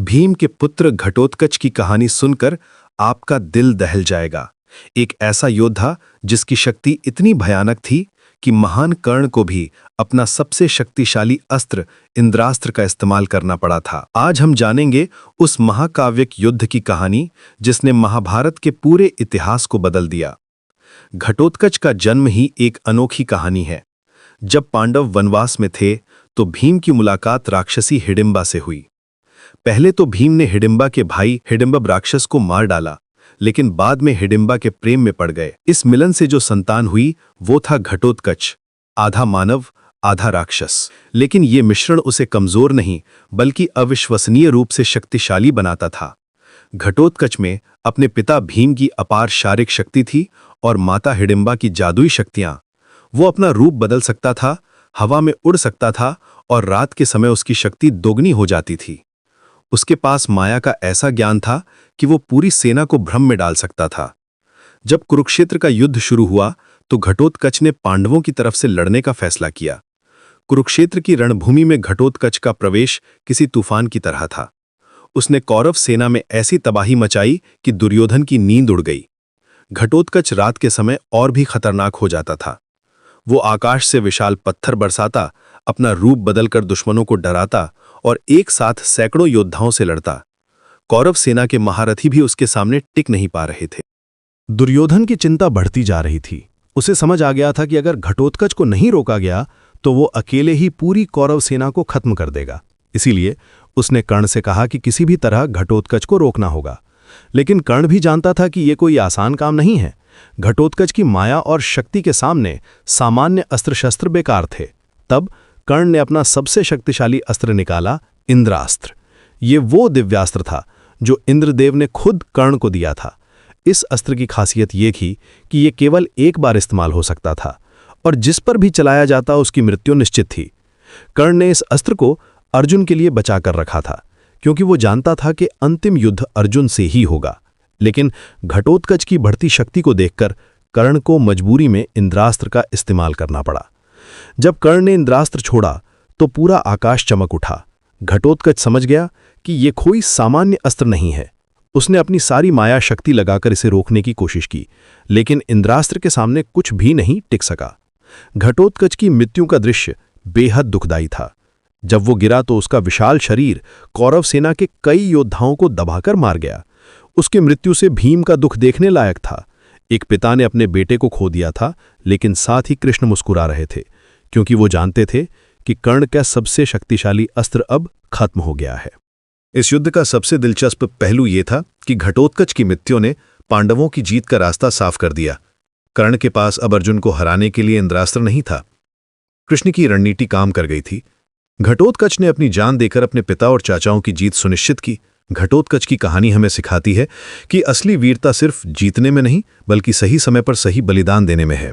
भीम के पुत्र घटोत्कच की कहानी सुनकर आपका दिल दहल जाएगा। एक ऐसा योद्धा जिसकी शक्ति इतनी भयानक थी कि महान कर्ण को भी अपना सबसे शक्तिशाली अस्त्र इंद्रास्त्र का इस्तेमाल करना पड़ा था। आज हम जानेंगे उस महाकाव्यिक युद्ध की कहानी जिसने महाभारत के पूरे इतिहास को बदल दिया। घटोत्कच का जन्म ही एक अनोखी कहानी है। जब पांडव वनवास में थे तो भीम की मुलाकात राक्षसी हिडिंबा से हुई। पहले तो भीम ने हिडिंबा के भाई हिडिंब राक्षस को मार डाला, लेकिन बाद में हिडिंबा के प्रेम में पड़ गए। इस मिलन से जो संतान हुई वो था घटोत्कच, आधा मानव आधा राक्षस। लेकिन ये मिश्रण उसे कमजोर नहीं बल्कि अविश्वसनीय रूप से शक्तिशाली बनाता था। घटोत्कच में अपने पिता भीम की अपार शारीरिक शक्ति थी और माता हिडिंबा की जादुई शक्तियां। वो अपना रूप बदल सकता था, हवा में उड़ सकता था और रात के समय उसकी शक्ति दोगुनी हो जाती थी। उसके पास माया का ऐसा ज्ञान था कि वो पूरी सेना को भ्रम में डाल सकता था। जब कुरुक्षेत्र का युद्ध शुरू हुआ तो घटोत्कच ने पांडवों की तरफ से लड़ने का फैसला किया। कुरुक्षेत्र की रणभूमि में घटोत्कच का प्रवेश किसी तूफान की तरह था। उसने कौरव सेना में ऐसी तबाही मचाई कि दुर्योधन की नींद उड़ गई। घटोत्कच रात के समय और भी खतरनाक हो जाता था। वो आकाश से विशाल पत्थर बरसाता, अपना रूप बदलकर दुश्मनों को डराता और एक साथ सैकड़ों योद्धाओं से लड़ता। कौरव सेना के महारथी भी उसके सामने टिक नहीं पा रहे थे। दुर्योधन की चिंता बढ़ती जा रही थी। उसे समझ आ गया था कि अगर घटोत्कच को नहीं रोका गया तो वो अकेले ही पूरी कौरव सेना को खत्म कर देगा। इसीलिए उसने कर्ण से कहा कि किसी भी तरह घटोत्कच को रोकना होगा। लेकिन कर्ण भी जानता था कि यह कोई आसान काम नहीं है। घटोत्कच की माया और शक्ति के सामने सामान्य अस्त्र शस्त्र बेकार थे। तब कर्ण ने अपना सबसे शक्तिशाली अस्त्र निकाला, इंद्रास्त्र। ये वो दिव्यास्त्र था जो इंद्रदेव ने खुद कर्ण को दिया था। इस अस्त्र की खासियत ये थी कि ये केवल एक बार इस्तेमाल हो सकता था और जिस पर भी चलाया जाता उसकी मृत्यु निश्चित थी। कर्ण ने इस अस्त्र को अर्जुन के लिए बचा कर रखा था, क्योंकि वो जानता था कि अंतिम युद्ध अर्जुन से ही होगा। लेकिन घटोत्कच की बढ़ती शक्ति को देखकर कर्ण को मजबूरी में इंद्रास्त्र का इस्तेमाल करना पड़ा। जब कर्ण ने इंद्रास्त्र छोड़ा तो पूरा आकाश चमक उठा। घटोत्कच समझ गया कि यह कोई सामान्य अस्त्र नहीं है। उसने अपनी सारी माया शक्ति लगाकर इसे रोकने की कोशिश की, लेकिन इंद्रास्त्र के सामने कुछ भी नहीं टिक सका। घटोत्कच की मृत्यु का दृश्य बेहद दुखदायी था। जब वो गिरा तो उसका विशाल शरीर कौरव सेना के कई योद्धाओं को दबाकर मार गया। उसकी मृत्यु से भीम का दुख देखने लायक था। एक पिता ने अपने बेटे को खो दिया था, लेकिन साथ ही कृष्ण मुस्कुरा रहे थे, क्योंकि वो जानते थे कि कर्ण का सबसे शक्तिशाली अस्त्र अब खत्म हो गया है। इस युद्ध का सबसे दिलचस्प पहलू यह था कि घटोत्कच की मृत्यु ने पांडवों की जीत का रास्ता साफ कर दिया। कर्ण के पास अब अर्जुन को हराने के लिए इंद्रास्त्र नहीं था। कृष्ण की रणनीति काम कर गई थी। घटोत्कच ने अपनी जान देकर अपने पिता और चाचाओं की जीत सुनिश्चित की। घटोत्कच की कहानी हमें सिखाती है कि असली वीरता सिर्फ जीतने में नहीं बल्कि सही समय पर सही बलिदान देने में है।